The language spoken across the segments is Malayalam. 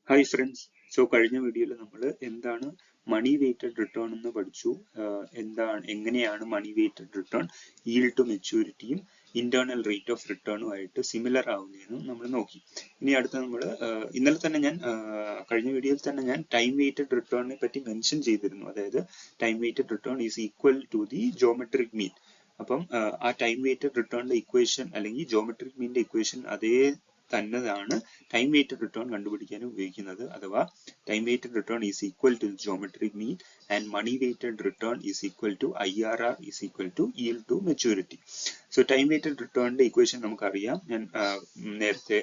Hi friends. കഴിഞ്ഞ വീഡിയോയിൽ നമ്മൾ എന്താണ് മണി വെയ്റ്റഡ് റിട്ടേൺ എന്ന് പഠിച്ചു. എങ്ങനെയാണ് money weighted return yield to മെച്യൂരിറ്റിയും ഇന്റേണൽ റേറ്റ് ഓഫ് റിട്ടേണുമായിട്ട് സിമിലർ ആവുന്നതെന്നും നമ്മൾ നോക്കി. ഇനി അടുത്ത നമ്മൾ ഇന്നലെ തന്നെ കഴിഞ്ഞ വീഡിയോയിൽ തന്നെ ഞാൻ ടൈം വെയ്റ്റഡ് റിട്ടേണിനെ പറ്റി മെൻഷൻ ചെയ്തിരുന്നു. അതായത് time weighted return is equal to the geometric mean. അപ്പം ആ ടൈം വെയ്റ്റഡ് റിട്ടേണിന്റെ ഇക്വേഷൻ അല്ലെങ്കിൽ ജോമെട്രിക് മീനിന്റെ ഇക്വേഷൻ അതേ തന്നെയാണ് ടൈം വെയ്റ്റഡ് റിട്ടേൺ കണ്ടുപിടിക്കാൻ ഉപയോഗിക്കുന്നത്. അഥവാ time weighted return is equal to geometric mean and money weighted return is equal to IRR is equal to yield to മെച്യൂരിറ്റി. ടൈം വെയ്റ്റഡ് റിട്ടേണിന്റെ ഇക്വേഷൻ നമുക്കറിയാം. ഞാൻ നേരത്തെ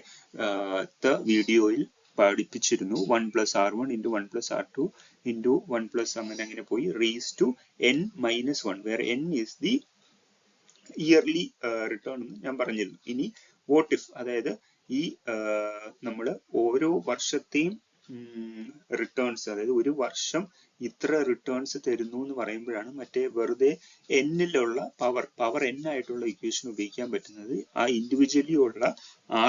വീഡിയോയിൽ പഠിപ്പിച്ചിരുന്നു. 1+R1 × 1+R2 × 1+ അങ്ങനെ പോയി raise to n-1, where n is the early return എന്ന് ഞാൻ പറഞ്ഞിരുന്നു. ഇനി വാട്ട് ഇഫ്, അതായത് ഈ നമ്മൾ ഓരോ വർഷത്തെയും റിട്ടേൺസ്, അതായത് ഒരു വർഷം ഇത്ര റിട്ടേൺസ് തരുന്നു എന്ന് പറയുമ്പോഴാണ് മറ്റേ വെറുതെ എന്നിലുള്ള പവർ n ആയിട്ടുള്ള ഇക്വേഷൻ ഉപയോഗിക്കാൻ പറ്റുന്നത്. ആ ഇൻഡിവിജ്വലി ഉള്ള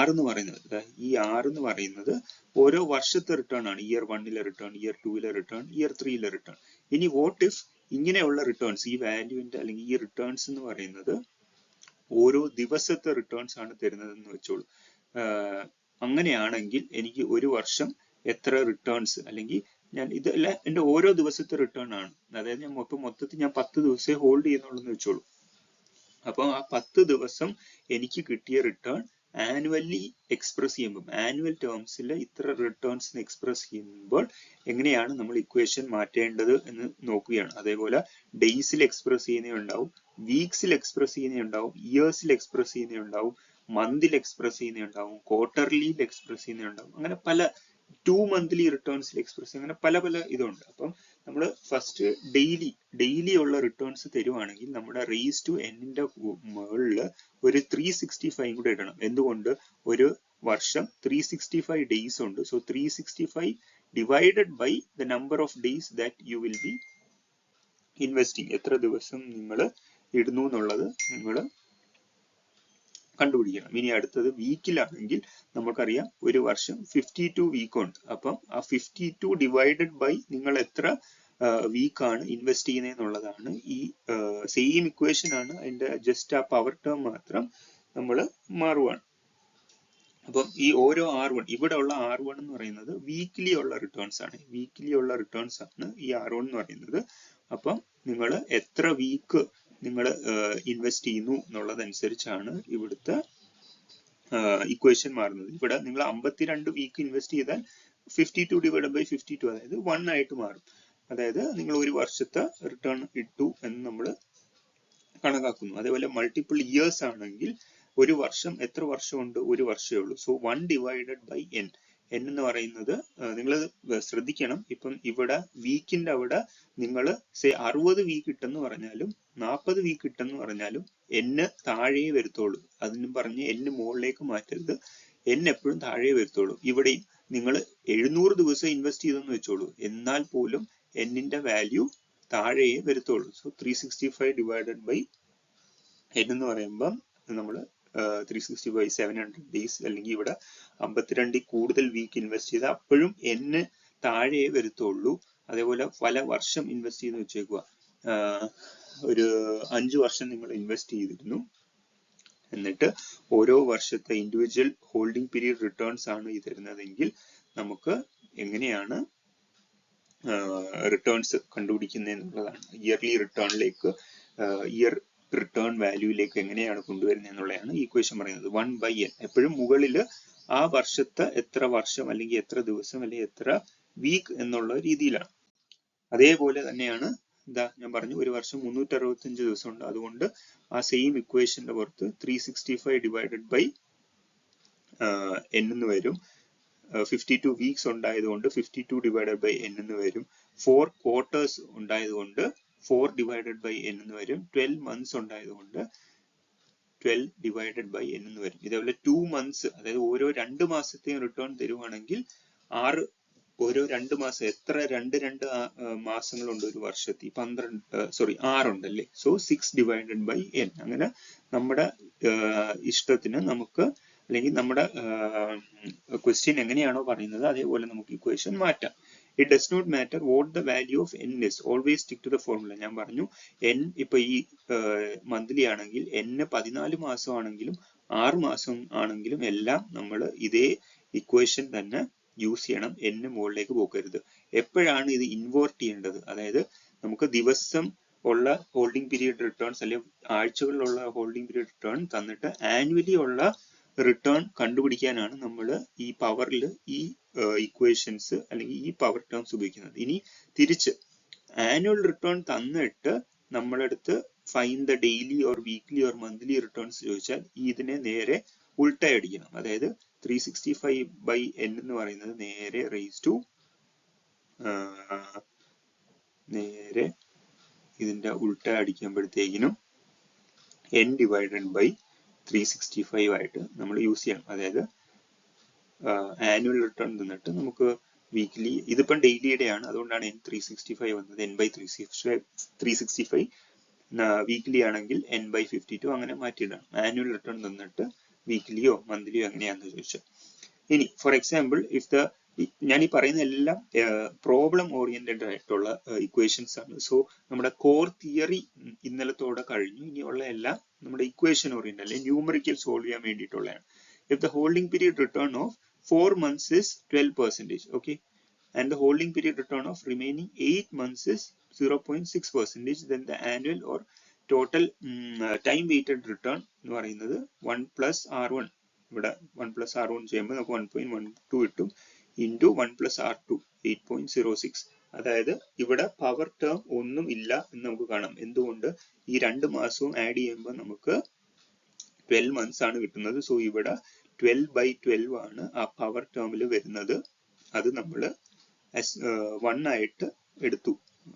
R എന്ന് പറയുന്നത്, ഈ R എന്ന് പറയുന്നത് ഓരോ വർഷത്തെ റിട്ടേൺ ആണ്. ഇയർ 1-ലെ റിട്ടേൺ, ഇയർ 2-ലെ റിട്ടേൺ, ഇയർ 3-ലെ റിട്ടേൺ. ഇനി വാട്ട് ഇഫ് ഇങ്ങനെയുള്ള റിട്ടേൺസ്, ഈ വാല്യൂവിന്റെ അല്ലെങ്കിൽ ഈ റിട്ടേൺസ് എന്ന് പറയുന്നത് ഓരോ ദിവസത്തെ റിട്ടേൺസ് ആണ് തരുന്നതെന്ന് വെച്ചോളൂ. അങ്ങനെയാണെങ്കിൽ എനിക്ക് ഒരു വർഷം എത്ര റിട്ടേൺസ്, അല്ലെങ്കിൽ ഞാൻ ഇതെല്ലാം എൻ്റെ ഓരോ ദിവസത്തെ റിട്ടേൺ ആണ്. അതായത് ഞാൻ മൊത്തത്തിൽ ഞാൻ 10 ദിവസമേ ഹോൾഡ് ചെയ്യുന്നുള്ളൂ എന്ന് വെച്ചോളൂ. അപ്പോൾ ആ 10 ദിവസം എനിക്ക് കിട്ടിയ റിട്ടേൺ ആനുവലി എക്സ്പ്രസ് ചെയ്യുമ്പോൾ, ആനുവൽ ടേംസിൽ ഇത്ര റിട്ടേൺസ് എക്സ്പ്രസ് ചെയ്യുമ്പോൾ എങ്ങനെയാണ് നമ്മൾ ഇക്വേഷൻ മാറ്റേണ്ടത് എന്ന് നോക്കുകയാണ്. അതേപോലെ ഡേയ്സിൽ എക്സ്പ്രസ് ചെയ്യുന്നതുണ്ടാവും, വീക്സിൽ എക്സ്പ്രസ് ചെയ്യുന്നതുണ്ടാവും, ഇയേഴ്സിൽ എക്സ്പ്രസ് ചെയ്യുന്നതുണ്ടാവും, മന്തിൽ എക്സ്പ്രസ് ചെയ്യുന്നതുണ്ടാവും, ക്വാർട്ടർലിയിൽ എക്സ്പ്രസ് ചെയ്യുന്നതുണ്ടാവും, അങ്ങനെ പല 2 മന്ത്ലി റിട്ടേൺസിൽ എക്സ്പ്രസ്, അങ്ങനെ പല ഇതുണ്ട്. അപ്പം നമ്മൾ ഫസ്റ്റ് ഡെയിലി ഉള്ള റിട്ടേൺസ് തരുവാണെങ്കിൽ നമ്മുടെ റേസ് ടു n-ന്റെ മുകളിൽ ഒരു 365 കൂടെ ഇടണം. എന്തുകൊണ്ട്? ഒരു വർഷം 365 ഡേയ്സ് ഉണ്ട്. 365 divided by the number of days that you will be investing. എത്ര ദിവസം നിങ്ങൾ ഇടുന്നു എന്നുള്ളത് നിങ്ങൾ കണ്ടുപിടിക്കണം. ഇനി അടുത്തത് വീക്കിലാണെങ്കിൽ നമുക്കറിയാം ഒരു വർഷം 52 വീക്ക് ഉണ്ട്. അപ്പം ആ 52 ഡിവൈഡഡ് ബൈ നിങ്ങൾ എത്ര വീക്കാണ് ഇൻവെസ്റ്റ് ചെയ്യുന്നത് എന്നുള്ളതാണ്. ഈ സെയിം ഇക്വേഷൻ ആണ്, അതിന്റെ ജസ്റ്റ് ആ പവർ ടേം മാത്രം നമ്മൾ മാറുവാണ്. അപ്പം ഈ ഓരോ R1, ഇവിടെ ഉള്ള R1 എന്ന് പറയുന്നത് വീക്കിലി ഉള്ള റിട്ടേൺസ് ആണ്. വീക്കിലി ഉള്ള റിട്ടേൺസ് ആണ് ഈ R1 എന്ന് പറയുന്നത്. അപ്പം നിങ്ങൾ എത്ര വീക്ക് നിങ്ങൾ ഇൻവെസ്റ്റ് ചെയ്യുന്നു എന്നുള്ളതനുസരിച്ചാണ് ഇവിടുത്തെ ഇക്വേഷൻ മാറുന്നത്. ഇവിടെ നിങ്ങൾ 52 വീക്ക് ഇൻവെസ്റ്റ് ചെയ്താൽ 52 ഡിവൈഡ് ബൈ 52, അതായത് 1 ആയിട്ട് മാറും. അതായത് നിങ്ങൾ ഒരു വർഷത്തെ റിട്ടേൺ ഇട്ടു എന്ന് നമ്മൾ കണക്കാക്കുന്നു. അതേപോലെ മൾട്ടിപ്പിൾ ഇയേഴ്സ് ആണെങ്കിൽ ഒരു വർഷം എത്ര വർഷമുണ്ട്? ഒരു വർഷമേ ഉള്ളൂ. 1 ഡിവൈഡഡ് ബൈ n എന്ന് പറയുന്നത് നിങ്ങൾ ശ്രദ്ധിക്കണം. ഇപ്പം ഇവിടെ വീക്കിന്റെ അവിടെ നിങ്ങൾ 60 വീക്ക് ഇട്ടെന്ന് പറഞ്ഞാലും 40 വീക്ക് ഇട്ടെന്ന് പറഞ്ഞാലും n താഴെ വരുത്തുള്ളൂ. അതിനും പറഞ്ഞ് n മുകളിലേക്ക് മാറ്റരുത്, n എപ്പോഴും താഴെ വരുത്തുള്ളൂ. ഇവിടെയും നിങ്ങൾ 700 ദിവസം ഇൻവെസ്റ്റ് ചെയ്തെന്ന് വെച്ചോളൂ, എന്നാൽ പോലും n-ന്റെ വാല്യൂ താഴെ വരുത്തുള്ളൂ. 365 ഡിവൈഡഡ് ബൈ n എന്ന് പറയുമ്പോൾ നമ്മൾ 365 700 ഡേയ്സ്, അല്ലെങ്കിൽ ഇവിടെ 52 കൂടുതൽ വീക്ക് ഇൻവെസ്റ്റ് ചെയ്താൽ അപ്പോഴും n താഴെ വരുത്തുള്ളൂ. അതേപോലെ പല വർഷം ഇൻവെസ്റ്റ് ചെയ്ത് വെച്ചേക്കുക, ഒരു 5 വർഷം നിങ്ങൾ ഇൻവെസ്റ്റ് ചെയ്തിരുന്നു, എന്നിട്ട് ഓരോ വർഷത്തെ ഇൻഡിവിജ്വൽ ഹോൾഡിംഗ് പീരീഡ് റിട്ടേൺസ് ആണ് ഈ തരുന്നതെങ്കിൽ നമുക്ക് എങ്ങനെയാണ് റിട്ടേൺസ് കണ്ടുപിടിക്കുന്നത് എന്നുള്ളതാണ്. ഇയർലി റിട്ടേണിലേക്ക്, ഇയർ റിട്ടേൺ വാല്യൂയിലേക്ക് എങ്ങനെയാണ് കൊണ്ടുവരുന്നത് എന്നുള്ളതാണ് ഈ ഇക്വേഷൻ പറയുന്നത്. 1/n എപ്പോഴും മുകളിൽ ആ വർഷത്തെ എത്ര വർഷം അല്ലെങ്കിൽ എത്ര ദിവസം അല്ലെങ്കിൽ എത്ര വീക്ക് എന്നുള്ള രീതിയിലാണ്. അതേപോലെ തന്നെയാണ് ഞാൻ പറഞ്ഞു ഒരു വർഷം 365 ദിവസം ഉണ്ട്. അതുകൊണ്ട് ആ സെയിം ഇക്വേഷന്റെ പുറത്ത് 365 ഡിവൈഡഡ് ബൈ n എന്ന് വരും. 52 വീക്സ് ഉണ്ടായതുകൊണ്ട് 52 ഡിവൈഡഡ് ബൈ n എന്ന് വരും. 4 ക്വാർട്ടേഴ്സ് ഉണ്ടായതുകൊണ്ട് 4 ഡിവൈഡഡ് ബൈ n എന്ന് വരും. 12 മന്ത്സ് ഉണ്ടായതുകൊണ്ട് 12 ഡിവൈഡഡ് ബൈ n എന്ന് വരും. ഇതേപോലെ 2 മന്ത്സ്, അതായത് ഓരോ 2 മാസത്തെയും റിട്ടേൺ തരുവാണെങ്കിൽ ഓരോ 2 മാസം എത്ര 2 മാസങ്ങളുണ്ട് ഒരു വർഷത്തിൽ? 6 ഉണ്ടല്ലേ. 6 ഡിവൈഡഡ് ബൈ n. അങ്ങനെ നമ്മുടെ ഇഷ്ടത്തിന് നമുക്ക് അല്ലെങ്കിൽ നമ്മുടെ ക്വസ്റ്റ്യൻ എങ്ങനെയാണോ പറയുന്നത് അതേപോലെ നമുക്ക് ഇക്വേഷൻ മാറ്റാം. It does not matter what the value of n is, always stick to the formula. ഞാൻ പറഞ്ഞു n ഇപ്പൊ ഈ മന്ത്ലി ആണെങ്കിൽ n 14 മാസം ആണെങ്കിലും 6 മാസം ആണെങ്കിലും എല്ലാം നമ്മൾ ഇതേ ഇക്വേഷൻ തന്നെ യൂസ് ചെയ്യണം, n മുകളിലേക്ക് പോകരുത്. എപ്പോഴാണ് ഇത് ഇൻവേർട്ട് ചെയ്യേണ്ടത്, അതായത് നമുക്ക് ദിവസം ഉള്ള ഹോൾഡിംഗ് പീരീഡ് റിട്ടേൺസ് അല്ലെങ്കിൽ ആഴ്ചകളിലുള്ള ഹോൾഡിംഗ് പീരീഡ് റിട്ടേൺ തന്നിട്ട് ആനുവലി ഉള്ള റിട്ടേൺ കണ്ടുപിടിക്കാനാണ് നമ്മൾ ഈ പവറിൽ ഈ ഇക്വേഷൻസ് അല്ലെങ്കിൽ ഈ പവർ ടേംസ് ഉപയോഗിക്കുന്നത്. ഇനി തിരിച്ച് ആനുവൽ റിട്ടേൺ തന്നിട്ട് നമ്മളടുത്ത് find the daily or weekly or monthly returns ചോദിച്ചാൽ ഇതിനെ നേരെ ഉൾട്ടായി അടിക്കണം. അതായത് 365/n എന്ന് പറയുന്നത് നേരെ റേസ് ടു നേരെ ഇതിന്റെ ഉൾട്ട അടിക്കുമ്പോഴത്തേക്കിനും n ഡിവൈഡഡ് ബൈ 365 ആയിട്ട് നമ്മൾ യൂസ് ചെയ്യണം. അതായത് ആനുവൽ റിട്ടേൺ തന്നിട്ട് നമുക്ക് വീക്ക്ലി, ഇതിപ്പം ഡെയിലിയുടെ ആണ്, അതുകൊണ്ടാണ് n 365 വന്നത്, n/365. വീക്ക്ലി ആണെങ്കിൽ n/52 അങ്ങനെ മാറ്റിയിടാം. ആനുവൽ റിട്ടേൺ തന്നിട്ട് വീക്ക്ലിയോ മന്ത്ലിയോ എങ്ങനെയാണെന്ന് ചോദിച്ചാൽ. ഇനി ഫോർ എക്സാമ്പിൾ ഇഫ് ദ, ഞാൻ ഈ പറയുന്ന എല്ലാം പ്രോബ്ലം ഓറിയന്റഡ് ആയിട്ടുള്ള ഇക്വേഷൻസ് ആണ്. സോ നമ്മുടെ കോർ തിയറി ഇന്നലത്തോടെ കഴിഞ്ഞു. ഇനിയുള്ള എല്ലാം നമ്മുടെ ഇക്വേഷൻ ഓറിയന്റഡ് അല്ലെങ്കിൽ ന്യൂമറിക്കൽ സോൾവ് ചെയ്യാൻ വേണ്ടിയിട്ടുള്ളതാണ്. If the holding period return of 4 months is 12%, okay, and the holding period return of remaining 8 months is 0.6%, then the annual or total time weighted return എന്ന് പറയുന്നത് 1+R1. ഇവിടെ 1+R1 ചെയ്യുമ്പോൾ നമുക്ക് 1.12 കിട്ടും ഇൻറ്റു 1+R2 8.06. അതായത് ഇവിടെ പവർ ടേം ഒന്നും ഇല്ല എന്ന് നമുക്ക് കാണാം. എന്തുകൊണ്ട്? ഈ 2 മാസവും ആഡ് ചെയ്യുമ്പോൾ നമുക്ക് 12 months ആണ് കിട്ടുന്നത്. സോ ഇവിടെ 12/12 ആണ് ആ പവർ ടേമിൽ വരുന്നത്. അത് നമ്മൾ 1 ആയിട്ട് എടുത്തു.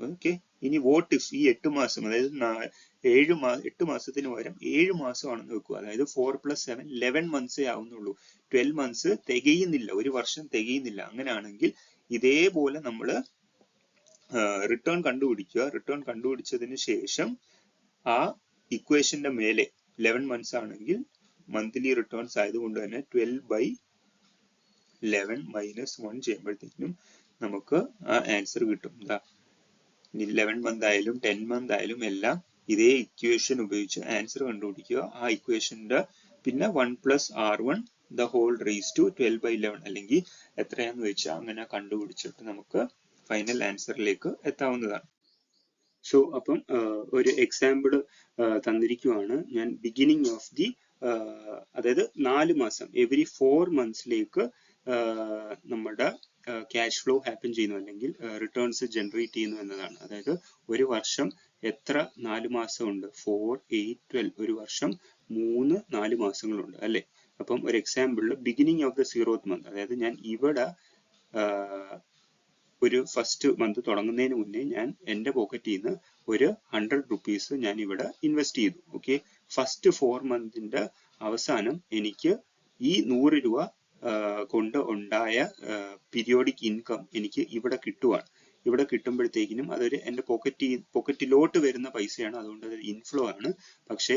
ഓക്കെ, ഇനി വോട്ട് ഇഫ് ഈ 8 മാസം, അതായത് 8 മാസത്തിന് പകരം 7 മാസമാണെന്ന് വെക്കുക. അതായത് 4 + 7 11 months ആവുന്നുള്ളൂ. 12 months തികയുന്നില്ല, ഒരു വർഷം തികയുന്നില്ല. അങ്ങനെയാണെങ്കിൽ ഇതേപോലെ നമ്മൾ റിട്ടേൺ കണ്ടുപിടിക്കുക. റിട്ടേൺ കണ്ടുപിടിച്ചതിന് ശേഷം ആ ഇക്വേഷന്റെ മേലെ 11 months ആണെങ്കിൽ മന്ത്ലി റിട്ടേൺസ് ആയതുകൊണ്ട് തന്നെ 12/11 - 1 ചെയ്യുമ്പോഴത്തേക്കും നമുക്ക് ആ ആൻസർ കിട്ടും. എന്താ, 11 month ആയാലും 10 month ആയാലും എല്ലാം ഇതേ ഇക്വേഷൻ ഉപയോഗിച്ച് ആൻസർ കണ്ടുപിടിക്കുക. ആ ഇക്വേഷന്റെ പിന്നെ 1+R1 the whole raise to 12/11 അല്ലെങ്കിൽ എത്രയാന്ന് വെച്ചാൽ അങ്ങനെ കണ്ടുപിടിച്ചിട്ട് നമുക്ക് ഫൈനൽ ആൻസറിലേക്ക് എത്താവുന്നതാണ്. സോ അപ്പം ഒരു എക്സാമ്പിൾ തന്നിരിക്കുവാണ് ഞാൻ. ബിഗിനിങ് ഓഫ് ദി, അതായത് 4 മാസം എവറി 4 monthsലേക്ക് നമ്മുടെ ക്യാഷ് ഫ്ലോ ഹാപ്പൻ ചെയ്യുന്നു അല്ലെങ്കിൽ റിട്ടേൺസ് ജനറേറ്റ് ചെയ്യുന്നു എന്നതാണ്. അതായത് ഒരു വർഷം എത്ര 4 മാസമുണ്ട്? 4, 8, 12. ഒരു വർഷം 3, 4 മാസങ്ങളുണ്ട് അല്ലെ. അപ്പം ഒരു എക്സാമ്പിളിൽ beginning of the 0th month, അതായത് ഞാൻ ഇവിടെ ഒരു ഫസ്റ്റ് മന്ത് തുടങ്ങുന്നതിന് മുന്നേ ഞാൻ എൻ്റെ പോക്കറ്റിൽ നിന്ന് ഒരു 100 rupees ഞാൻ ഇവിടെ ഇൻവെസ്റ്റ് ചെയ്തു. ഓക്കെ, ഫസ്റ്റ് 4 monthന്റെ അവസാനം എനിക്ക് ഈ 100 രൂപ കൊണ്ട് ഉണ്ടായ പീരിയോഡിക് ഇൻകം എനിക്ക് ഇവിടെ കിട്ടുവാണ്. ഇവിടെ കിട്ടുമ്പോഴത്തേക്കിനും അതൊരു എൻ്റെ പോക്കറ്റിലോട്ട് വരുന്ന പൈസയാണ്, അതുകൊണ്ട് അത് ഇൻഫ്ലോ ആണ്. പക്ഷേ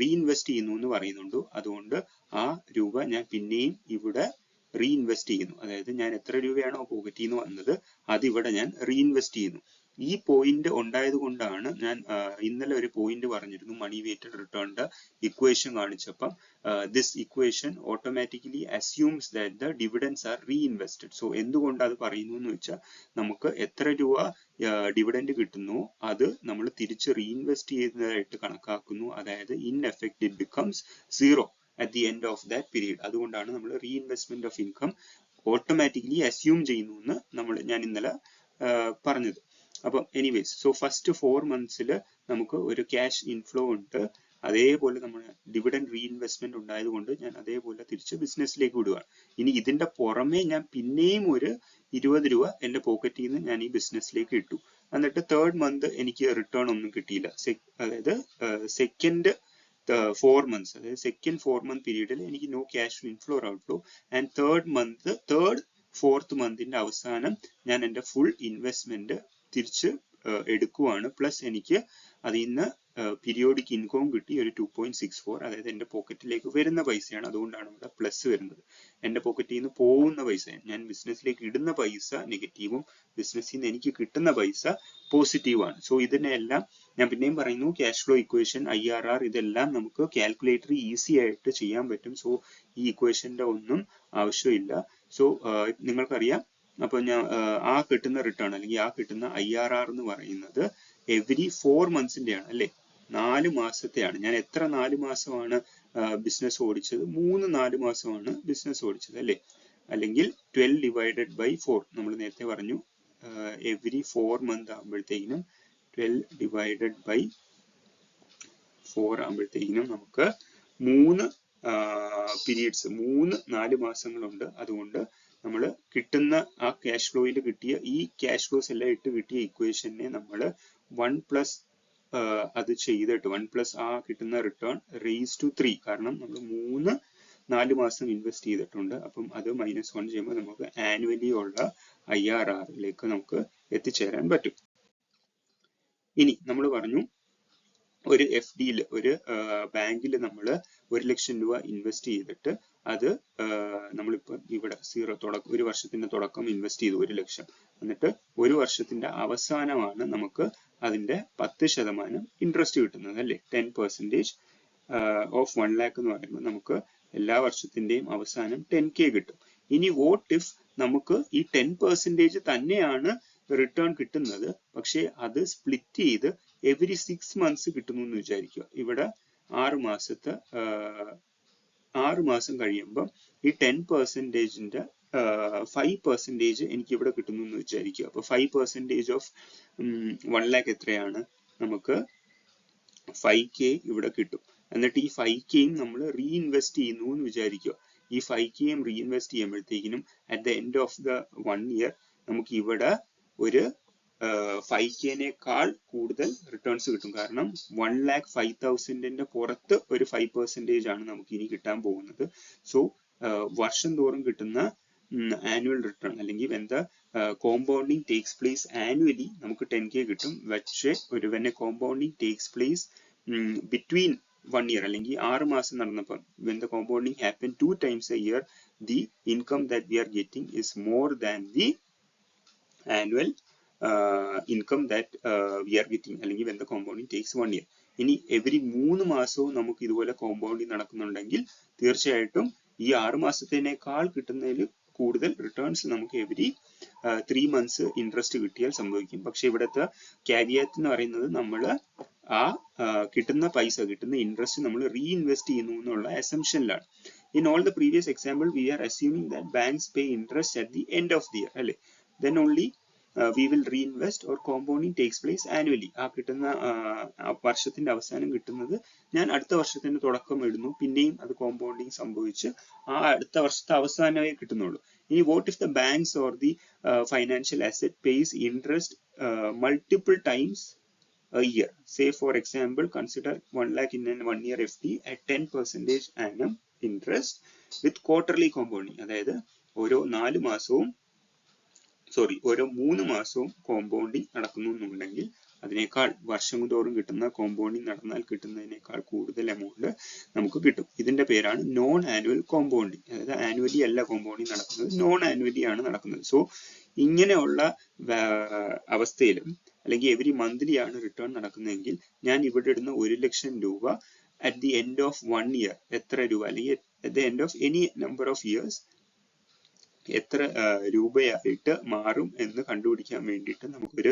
റീഇൻവെസ്റ്റ് ചെയ്യുന്നു എന്ന് പറയുന്നുണ്ട്. അതുകൊണ്ട് ആ രൂപ ഞാൻ പിന്നെയും ഇവിടെ റീഇൻവെസ്റ്റ് ചെയ്യുന്നു. അതായത് ഞാൻ എത്ര രൂപയാണോ പോക്കറ്റിൽ നിന്ന് വന്നത് അതിവിടെ ഞാൻ റീഇൻവെസ്റ്റ് ചെയ്യുന്നു. ഈ പോയിന്റ് ഉണ്ടായത് കൊണ്ടാണ് ഞാൻ ഇന്നലെ ഒരു പോയിന്റ് പറഞ്ഞിരുന്നു, മണി വെയ്റ്റഡ് റിട്ടേണിന്റെ ഇക്വേഷൻ കാണിച്ചപ്പം this equation automatically assumes that the dividends are reinvested. So എന്തുകൊണ്ട് അത് പറയുന്നു എന്ന് വെച്ചാൽ നമുക്ക് എത്ര രൂപ ഡിവിഡൻഡ് കിട്ടുന്നു അത് നമ്മൾ തിരിച്ച് റീഇൻവെസ്റ്റ് ചെയ്യുന്നതായിട്ട് കണക്കാക്കുന്നു. അതായത് in effect it becomes 0 at the end of that period. അതുകൊണ്ടാണ് നമ്മൾ reinvestment of income automatically assume ചെയ്യുന്നു എന്ന് ഞാൻ ഇന്നലെ പറഞ്ഞത്. അപ്പം എനിവേസ്, സോ ഫസ്റ്റ് 4 monthsൽ നമുക്ക് ഒരു ക്യാഷ് ഇൻഫ്ലോ ഉണ്ട്. അതേപോലെ നമ്മൾ ഡിവിഡൻഡ് റീഇൻവെസ്റ്റ്മെന്റ് ഉണ്ടായതുകൊണ്ട് ഞാൻ അതേപോലെ തിരിച്ച് ബിസിനസ്സിലേക്ക് വിടുകയാണ്. ഇനി ഇതിന്റെ പുറമെ ഞാൻ പിന്നെയും ഒരു 20 രൂപ എൻ്റെ പോക്കറ്റിൽ നിന്ന് ഞാൻ ഈ ബിസിനസ്സിലേക്ക് ഇട്ടു. എന്നിട്ട് 3rd month എനിക്ക് റിട്ടേൺ ഒന്നും കിട്ടിയില്ല. അതായത് സെക്കൻഡ് 4 months, അതായത് സെക്കൻഡ് 4 month പീരീഡിൽ എനിക്ക് no cash inflow or outflow. And 4th monthന്റെ അവസാനം ഞാൻ എൻ്റെ ഫുൾ ഇൻവെസ്റ്റ്മെന്റ് തിരിച്ച് എടുക്കുവാണ്. പ്ലസ് എനിക്ക് അതിൽ നിന്ന് പീരിയോഡിക് ഇൻകവും കിട്ടി ഒരു 2.64. അതായത് എൻ്റെ പോക്കറ്റിലേക്ക് വരുന്ന പൈസയാണ്, അതുകൊണ്ടാണ് ഇവിടെ പ്ലസ് വരുന്നത്. എൻ്റെ പോക്കറ്റിൽ നിന്ന് പോകുന്ന പൈസ, ഞാൻ ബിസിനസ്സിലേക്ക് ഇടുന്ന പൈസ നെഗറ്റീവും ബിസിനസ്സിൽ നിന്ന് എനിക്ക് കിട്ടുന്ന പൈസ പോസിറ്റീവാണ്. സോ ഇതിനെല്ലാം ഞാൻ പിന്നെയും പറയുന്നു, ക്യാഷ് ഫ്ലോ ഇക്വേഷൻ, IRR, ഇതെല്ലാം നമുക്ക് കാൽക്കുലേറ്റർ ഈസി ആയിട്ട് ചെയ്യാൻ പറ്റും. സോ ഈ ഇക്വേഷന്റെ ഒന്നും ആവശ്യമില്ല. സോ നിങ്ങൾക്കറിയാം, അപ്പൊ ഞാൻ ആ കിട്ടുന്ന റിട്ടേൺ അല്ലെങ്കിൽ ആ കിട്ടുന്ന IRR എന്ന് പറയുന്നത് എവരി 4 monthsന്റെ അല്ലെ, 4 മാസത്തെയാണ്. ഞാൻ എത്ര 4 മാസമാണ് ബിസിനസ് ഓടിച്ചത്? 3-4 മാസമാണ് ബിസിനസ് ഓടിച്ചത് അല്ലെ. അല്ലെങ്കിൽ 12 divided by 4, നമ്മൾ നേരത്തെ പറഞ്ഞു എവരി 4 month ആകുമ്പോഴത്തേക്കിനും 12 divided by 4 ആകുമ്പോഴത്തേക്കിനും നമുക്ക് 3 പീരീഡ്സ്, 3-4 മാസങ്ങളുണ്ട്. അതുകൊണ്ട് നമ്മൾ കിട്ടുന്ന ആ ക്യാഷ് ഫ്ലോയിൽ കിട്ടിയ ഈ ക്യാഷ് ഫ്ലോസ് എല്ലാം ഇട്ട് കിട്ടിയ ഇക്വേഷനെ നമ്മൾ 1+ അത് ചെയ്തിട്ട് 1+ ആ കിട്ടുന്ന റിട്ടേൺ റേസ് ടു 3, കാരണം നമ്മൾ 3-4 മാസം ഇൻവെസ്റ്റ് ചെയ്തിട്ടുണ്ട്. അപ്പം അത് -1 ചെയ്യുമ്പോൾ നമുക്ക് ആനുവലി ഉള്ള IRRലേക്ക് നമുക്ക് എത്തിച്ചേരാൻ പറ്റും. ഇനി നമ്മൾ പറഞ്ഞു, ഒരു FDയിൽ, ഒരു ബാങ്കിൽ നമ്മൾ 1 ലക്ഷം രൂപ ഇൻവെസ്റ്റ് ചെയ്തിട്ട് അത് നമ്മളിപ്പോൾ ഇവിടെ ഒരു വർഷത്തിന്റെ തുടക്കം ഇൻവെസ്റ്റ് ചെയ്തു 1 ലക്ഷം. എന്നിട്ട് ഒരു വർഷത്തിന്റെ അവസാനമാണ് നമുക്ക് അതിന്റെ 10% ഇൻട്രസ്റ്റ് കിട്ടുന്നത് അല്ലെ. 10% ഓഫ് 1 lakh എന്ന് പറയുമ്പോൾ നമുക്ക് എല്ലാ വർഷത്തിന്റെയും അവസാനം 10K കിട്ടും. ഇനി വോട്ട് ഇഫ് നമുക്ക് ഈ 10% തന്നെയാണ് റിട്ടേൺ കിട്ടുന്നത്, പക്ഷെ അത് സ്പ്ലിറ്റ് ചെയ്ത് എവരി 6 months കിട്ടുന്നു എന്ന് വിചാരിക്കുക. ഇവിടെ 6 മാസം കഴിയുമ്പോൾ ഈ 10%ന്റെ 5% എനിക്ക് ഇവിടെ കിട്ടുന്നു എന്ന് വിചാരിക്കുക. അപ്പൊ 5% ഓഫ് 1 lakh എത്രയാണ്? നമുക്ക് 5K ഇവിടെ കിട്ടും. എന്നിട്ട് ഈ 5Kയും നമ്മൾ റീഇൻവെസ്റ്റ് ചെയ്യുന്നു എന്ന് വിചാരിക്കുക. ഈ 5Kയും റീഇൻവെസ്റ്റ് ചെയ്യുമ്പോഴത്തേക്കിനും at the end of the 1 year നമുക്ക് ഇവിടെ ഒരു 5Kനേക്കാൾ കൂടുതൽ റിട്ടേൺസ് കിട്ടും. കാരണം 1,05,000ന്റെ പുറത്ത് ഒരു 5% ആണ് നമുക്ക് ഇനി കിട്ടാൻ പോകുന്നത്. സോ വർഷം തോറും കിട്ടുന്ന ആനുവൽ റിട്ടേൺ അല്ലെങ്കിൽ when the compounding takes place annually നമുക്ക് 10K കിട്ടും. പക്ഷേ when a compounding takes place between 1 year അല്ലെങ്കിൽ 6 മാസം നടന്നപ്പോൾ, when the compounding happen 2 times a year, the income that we are getting is more than the annual income that we are getting അല്ലെങ്കിൽ when the compounding takes 1 year. ഇനി എവരി 3 മാസവും നമുക്ക് ഇതുപോലെ കോമ്പൗണ്ടിങ് നടക്കുന്നുണ്ടെങ്കിൽ തീർച്ചയായിട്ടും ഈ 6 മാസത്തിനേക്കാൾ കിട്ടുന്നതിൽ കൂടുതൽ റിട്ടേൺസ് നമുക്ക് എവരി 3 months ഇൻട്രസ്റ്റ് കിട്ടിയാൽ സംഭവിക്കും. പക്ഷെ ഇവിടുത്തെ കാരിയറ്റ് എന്ന് പറയുന്നത് നമ്മൾ ആ കിട്ടുന്ന പൈസ, കിട്ടുന്ന ഇൻട്രസ്റ്റ് നമ്മൾ റീഇൻവെസ്റ്റ് ചെയ്യുന്നു എന്നുള്ള അസംഷനിലാണ്. In all the previous example we are assuming that banks pay interest at the end of the year അല്ലെ. Then only we will reinvest or compounding takes place annually. ആ കിട്ടുന്ന വർഷത്തിന്റെ അവസാനം കിട്ടുന്നത് ഞാൻ അടുത്ത വർഷത്തിന്റെ തുടക്കം ഇടുന്നു, പിന്നെയും അത് കോമ്പൗണ്ടിങ് സംഭവിച്ച് ആ അടുത്ത വർഷത്തെ അവസാനമേ കിട്ടുന്നുള്ളൂ. ഇനി what if the banks or the financial asset pays interest multiple times a year? Say for example, consider 1 lakh in a 1 year FD at 10% annum interest with quarterly compounding. അതായത് ഓരോ 3 മാസവും കോമ്പൗണ്ടിങ് നടക്കുന്നു എന്നുണ്ടെങ്കിൽ അതിനേക്കാൾ വർഷം തോറും കിട്ടുന്ന കോമ്പൗണ്ടിങ് നടന്നാൽ കിട്ടുന്നതിനേക്കാൾ കൂടുതൽ എമൗണ്ട് നമുക്ക് കിട്ടും. ഇതിന്റെ പേരാണ് നോൺ ആനുവൽ കോമ്പൗണ്ടിങ്. അതായത് ആനുവലി അല്ല കോമ്പൗണ്ടിങ് നടക്കുന്നത്, നോൺ ആനുവലി ആണ് നടക്കുന്നത്. സോ ഇങ്ങനെയുള്ള അവസ്ഥയിലും അല്ലെങ്കിൽ എവരി മന്ത്ലി ആണ് റിട്ടേൺ നടക്കുന്നതെങ്കിൽ ഞാൻ ഇവിടെ ഇടുന്ന 1 ലക്ഷം രൂപ at the end of 1 year എത്ര രൂപ, അല്ലെങ്കിൽ at the end of any number of years എത്ര രൂപയായിട്ട് മാറും എന്ന് കണ്ടുപിടിക്കാൻ വേണ്ടിയിട്ട് നമുക്കൊരു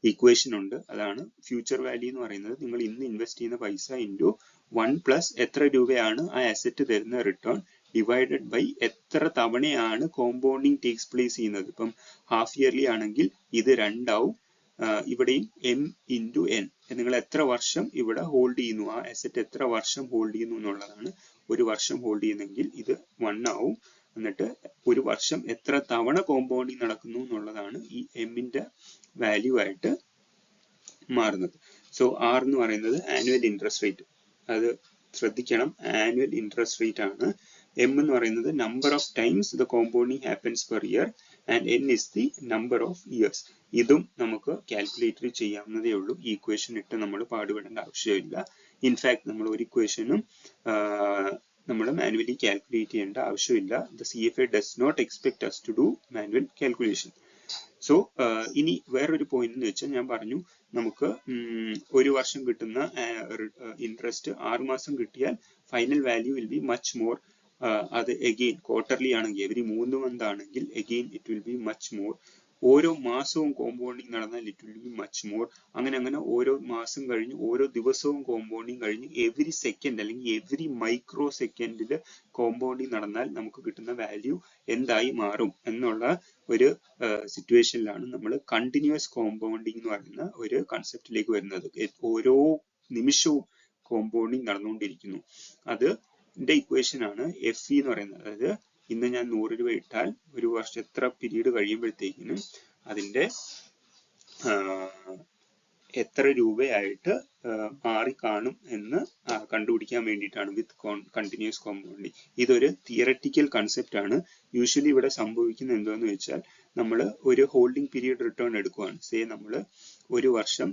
ഇക്വേഷൻ ഉണ്ട്. അതാണ് ഫ്യൂച്ചർ വാല്യൂ എന്ന് പറയുന്നത്. നിങ്ങൾ ഇന്ന് ഇൻവെസ്റ്റ് ചെയ്യുന്ന പൈസ ഇൻറ്റു 1+ എത്ര രൂപയാണ് ആ അസറ്റ് തരുന്ന റിട്ടേൺ ഡിവൈഡഡ് ബൈ എത്ര തവണയാണ് കോമ്പൗണ്ടിങ് ടേക്സ് പ്ലേസ് ചെയ്യുന്നത്. ഇപ്പം ഹാഫ് ഇയർലി ആണെങ്കിൽ ഇത് 2 ആവും. ഇവിടെയും M/N, നിങ്ങൾ എത്ര വർഷം ഇവിടെ ഹോൾഡ് ചെയ്യുന്നു, ആ അസറ്റ് എത്ര വർഷം ഹോൾഡ് ചെയ്യുന്നു എന്നുള്ളതാണ്. 1 വർഷം ഹോൾഡ് ചെയ്യുന്നെങ്കിൽ ഇത് 1 ആവും. എന്നിട്ട് 1 വർഷം എത്ര തവണ കോമ്പൗണ്ടിങ് നടക്കുന്നു എന്നുള്ളതാണ് ഈ എമ്മിന്റെ വാല്യൂ ആയിട്ട് മാറുന്നത്. സോ R എന്ന് പറയുന്നത് ആനുവൽ ഇൻട്രസ്റ്റ് റേറ്റ്, അത് ശ്രദ്ധിക്കണം, ആനുവൽ ഇൻട്രസ്റ്റ് റേറ്റ് ആണ്. M എന്ന് പറയുന്നത് number of times the compounding happens per year. and n is the number of years. ഇതും നമുക്ക് കാൽക്കുലേറ്ററിൽ ചെയ്യാവുന്നതേ ഉള്ളൂ. ഈ ഇക്വേഷൻ ഇട്ട് നമ്മൾ പാടുപെടേണ്ട ആവശ്യമില്ല. ഇൻഫാക്ട് നമ്മൾ ഒരു ഇക്വേഷനും നമ്മൾ മാനുവലി കാൽക്കുലേറ്റ് ചെയ്യേണ്ട ആവശ്യമില്ല. The CFA does not expect us to do manual calculation. So ഇനി വേറൊരു പോയിന്റ് എന്ന് വെച്ചാൽ ഞാൻ പറഞ്ഞു നമുക്ക് ഒരു വർഷം കിട്ടുന്ന ഇൻട്രസ്റ്റ് 6 മാസം കിട്ടിയാൽ final value will be much more. അത് എഗെയിൻ ക്വാർട്ടർലി ആണെങ്കിൽ എവരി 3 മന്ത് ആണെങ്കിൽ again it will be much more. ഓരോ മാസവും കോമ്പൗണ്ടിങ് നടന്നാൽ it will be much more. അങ്ങനെ ഓരോ മാസം കഴിഞ്ഞ് ഓരോ ദിവസവും കോമ്പൗണ്ടിങ് കഴിഞ്ഞ് എവരി സെക്കൻഡ് അല്ലെങ്കിൽ എവരി മൈക്രോ സെക്കൻഡിൽ കോമ്പൗണ്ടിങ് നടന്നാൽ നമുക്ക് കിട്ടുന്ന വാല്യൂ എന്തായി മാറും എന്നുള്ള ഒരു സിറ്റുവേഷനിലാണ് നമ്മൾ കണ്ടിന്യൂസ് കോമ്പൗണ്ടിങ് എന്ന് പറയുന്ന ഒരു കൺസെപ്റ്റിലേക്ക് വരുന്നത്. ഓരോ നിമിഷവും കോമ്പൗണ്ടിങ് നടന്നുകൊണ്ടിരിക്കുന്നു. അതിന്റെ ഇക്വേഷൻ ആണ് FE എന്ന് പറയുന്നത്. അതായത് ഇന്ന് ഞാൻ 100 രൂപ ഇട്ടാൽ ഒരു വർഷം എത്ര പീരീഡ് കഴിയുമ്പോഴത്തേക്കിനും അതിന്റെ എത്ര രൂപയായിട്ട് മാറി കാണും എന്ന് കണ്ടുപിടിക്കാൻ വേണ്ടിയിട്ടാണ് വിത്ത് കണ്ടിന്യൂസ് കോമ്പൗണ്ടിങ്. ഇതൊരു തിയററ്റിക്കൽ കൺസെപ്റ്റ് ആണ്. യൂഷ്വലി ഇവിടെ സംഭവിക്കുന്നത് എന്താന്ന് വെച്ചാൽ നമ്മൾ ഒരു ഹോൾഡിംഗ് പീരീഡ് റിട്ടേൺ എടുക്കുവാണ്. സേ നമ്മൾ ഒരു വർഷം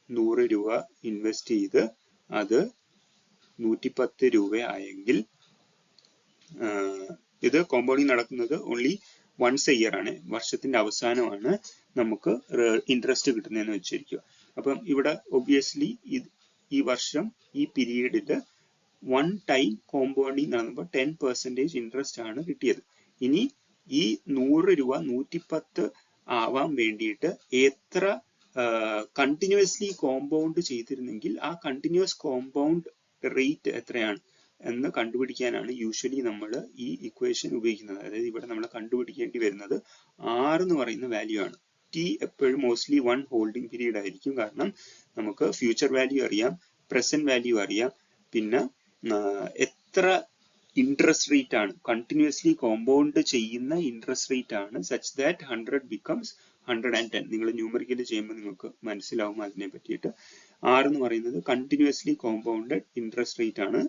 100 രൂപ ഇൻവെസ്റ്റ് ചെയ്ത് അത് 110 രൂപ ആയെങ്കിൽ ഇത് കോമ്പൗണ്ടിങ് നടക്കുന്നത് ഓൺലി വൺസ് എ ഇയർ ആണ്. വർഷത്തിന്റെ അവസാനമാണ് നമുക്ക് ഇൻട്രസ്റ്റ് കിട്ടുന്നതെന്ന് വെച്ചിരിക്കുക. അപ്പം ഇവിടെ ഒബ്വിയസ്ലി ഈ വർഷം ഈ പീരീഡിൽ 1 ടൈം കോമ്പൗണ്ടിങ് നടന്നപ്പോൾ 10% ഇൻട്രസ്റ്റ് ആണ് കിട്ടിയത്. ഇനി ഈ 100 രൂപ 110 ആവാൻ വേണ്ടിയിട്ട് എത്ര കണ്ടിന്യൂസ്ലി കോമ്പൗണ്ട് ചെയ്തിരുന്നെങ്കിൽ ആ കണ്ടിന്യൂസ് കോമ്പൗണ്ട് റേറ്റ് എത്രയാണ് എന്ന് കണ്ടുപിടിക്കാനാണ് യൂഷ്വലി നമ്മൾ ഈ ഇക്വേഷൻ ഉപയോഗിക്കുന്നത്. അതായത് ഇവിടെ നമ്മൾ കണ്ടുപിടിക്കേണ്ടി വരുന്നത് R എന്ന് പറയുന്ന വാല്യൂ ആണ്. T എപ്പോഴും മോസ്റ്റ്ലി 1 ഹോൾഡിംഗ് പീരീഡ് ആയിരിക്കും. കാരണം നമുക്ക് ഫ്യൂച്ചർ വാല്യൂ അറിയാം, പ്രസന്റ് വാല്യൂ അറിയാം, പിന്നെ എത്ര ഇൻട്രസ്റ്റ് റേറ്റ് ആണ് കണ്ടിന്യൂസ്ലി കോമ്പൗണ്ട് ചെയ്യുന്ന ഇൻട്രസ്റ്റ് റേറ്റ് ആണ് സച്ച് ദാറ്റ് 100 ബിക്കംസ് 110. നിങ്ങൾ ന്യൂമറിക്കൽ ചെയ്യുമ്പോൾ നിങ്ങൾക്ക് മനസ്സിലാവും അതിനെ പറ്റിയിട്ട്. R എന്ന് പറയുന്നത് കണ്ടിന്യൂസ്ലി കോമ്പൗണ്ടഡ് ഇൻട്രസ്റ്റ് റേറ്റ് ആണ്.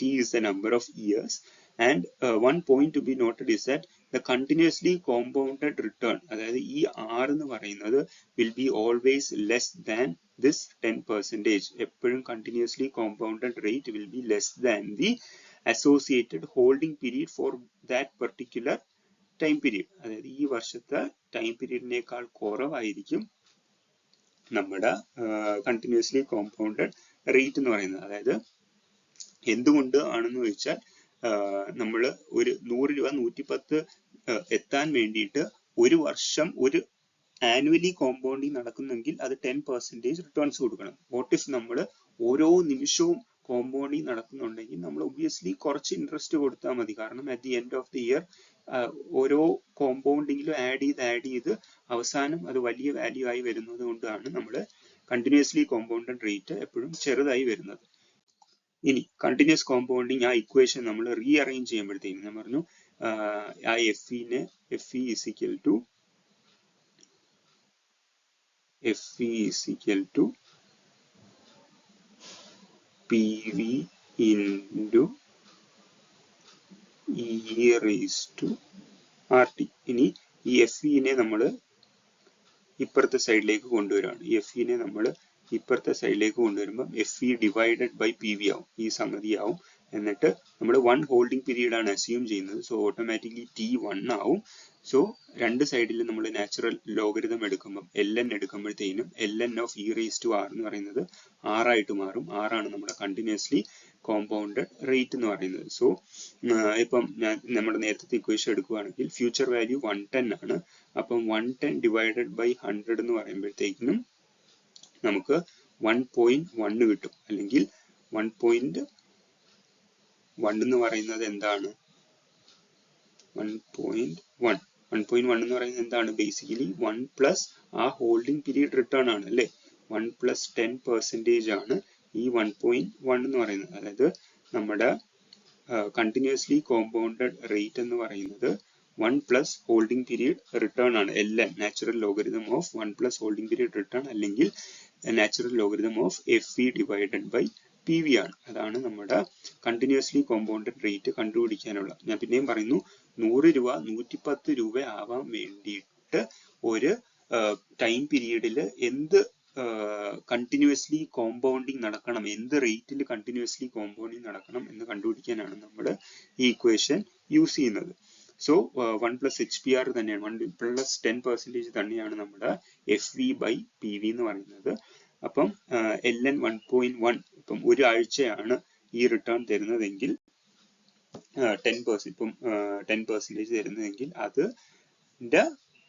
T is the number of years, and one point to be noted is that the continuously compounded return, അതായത് ഈ R എന്ന് പറയുന്നത് will be always less than this 10%. എപ്പോഴും continuously compounded rate will be less than the associated holding period for that particular time period. അതായത് ഈ വർഷത്തെ ടൈം പീരീഡിനേക്കാൾ കുറവായിരിക്കും നമ്മുടെ കണ്ടിന്യൂസ്ലി കോമ്പൗണ്ടഡ് റേറ്റ് എന്ന് പറയുന്നത്. അതായത് എന്തുകൊണ്ട് ആണെന്ന് ചോദിച്ചാൽ നമ്മൾ ഒരു 100 രൂപ 110 എത്താൻ വേണ്ടിയിട്ട് ഒരു വർഷം ഒരു ആനുവലി കോമ്പൗണ്ടിങ് നടക്കുന്നെങ്കിൽ അത് 10% റിട്ടേൺസ് കൊടുക്കണം. വാട്ട് ഇഫ് നമ്മൾ ഓരോ നിമിഷവും കോമ്പൗണ്ടിങ് നടക്കുന്നുണ്ടെങ്കിൽ നമ്മൾ ഒബ്വിയസ്ലി കുറച്ച് ഇൻട്രസ്റ്റ് കൊടുത്താൽ മതി. കാരണം at the end of the year ഓരോ കോമ്പൗണ്ടിങ്ങിലും ആഡ് ചെയ്ത് അവസാനം അത് വലിയ വാല്യൂ ആയി വരുന്നത് കൊണ്ടാണ് നമ്മൾ കണ്ടിന്യൂസ്ലി കോമ്പൗണ്ടഡ് റേറ്റ് എപ്പോഴും ചെറുതായി വരുന്നത്. ഇനി കണ്ടിന്യൂസ് കോമ്പൗണ്ടിങ് ആ ഇക്വേഷൻ നമ്മൾ റീഅറേഞ്ച് ചെയ്യുമ്പോഴത്തേക്കും ഞാൻ പറഞ്ഞു ആ FE is equal to PV into E raised to RT. ഇനി ഈ FE നമ്മൾ ഇപ്പുറത്തെ സൈഡിലേക്ക് കൊണ്ടുവരാണ്. ഈ FE നമ്മൾ ഇപ്പുറത്തെ സൈഡിലേക്ക് കൊണ്ടുവരുമ്പോൾ FE ഡിവൈഡഡ് ബൈ PV ആവും, ഈ സംഗതി ആവും. എന്നിട്ട് നമ്മൾ 1 ഹോൾഡിംഗ് പീരീഡ് ആണ് അസ്യൂം ചെയ്യുന്നത്. സോ ഓട്ടോമാറ്റിക്കലി T1 ആവും. സോ രണ്ട് സൈഡിലും നമ്മൾ നാച്ചുറൽ ലോഗരിതം എടുക്കുമ്പോൾ ln എടുക്കുമ്പോഴത്തേനും ln of E raised to R എന്ന് പറയുന്നത് R ആയിട്ട് മാറും. R ആണ് നമ്മുടെ കണ്ടിന്യൂസ്ലി കോമ്പൗണ്ടഡ് റേറ്റ് എന്ന് പറയുന്നത്. സോ ഇപ്പം നമ്മുടെ നേരത്തെ ഇക്വേഷൻ എടുക്കുകയാണെങ്കിൽ ഫ്യൂച്ചർ വാല്യൂ 110 ആണ്. അപ്പം 110 ഡിവൈഡഡ് ബൈ 100 എന്ന് പറയുമ്പോഴത്തേക്കിനും നമുക്ക് 1.1 കിട്ടും. അല്ലെങ്കിൽ 1.1 എന്ന് പറയുന്നത് എന്താണ്? 1.1 എന്ന് പറയുന്നത് എന്താണ്? ബേസിക്കലി 1 പ്ലസ് ആ ഹോൾഡിംഗ് പീരീഡ് റിട്ടേൺ ആണ് അല്ലേ. 1 പ്ലസ് 10% ആണ് ഈ 1.1 എന്ന് പറയുന്നത്. അതായത് നമ്മുടെ കണ്ടിന്യൂസ്ലി കോമ്പൗണ്ടഡ് റേറ്റ് എന്ന് പറയുന്നത് 1 പ്ലസ് ഹോൾഡിംഗ് പീരീഡ് റിട്ടേൺ ആണ്. ln natural logarithm of 1 plus holding period return അല്ലെങ്കിൽ natural logarithm of FE divided by PV ആണ്. അതാണ് നമ്മുടെ കണ്ടിന്യൂസ്ലി കോമ്പൗണ്ടഡ് റേറ്റ് കണ്ടുപിടിക്കാനുള്ള. ഞാൻ പിന്നെയും പറയുന്നു, 100 രൂപ 110 രൂപ ആവാൻ വേണ്ടിയിട്ട് ഒരു ടൈം പീരീഡിൽ എന്ത് കണ്ടിന്യൂസ്ലി കോമ്പൗണ്ടിങ് നടക്കണം, എന്ത് റേറ്റിൽ കണ്ടിന്യൂസ്ലി കോമ്പൗണ്ടിങ് നടക്കണം എന്ന് കണ്ടുപിടിക്കാനാണ് നമ്മൾ ഈ ഇക്വേഷൻ യൂസ് ചെയ്യുന്നത്. സോ 1 പ്ലസ് HPR തന്നെയാണ്, 1 പ്ലസ് 10% തന്നെയാണ് നമ്മുടെ FV/PV എന്ന് പറയുന്നത്. അപ്പം LN 1.1 ഇപ്പം ഒരാഴ്ചയാണ് ഈ റിട്ടേൺ തരുന്നതെങ്കിൽ 10% ഇപ്പം 10% തരുന്നതെങ്കിൽ അതിന്റെ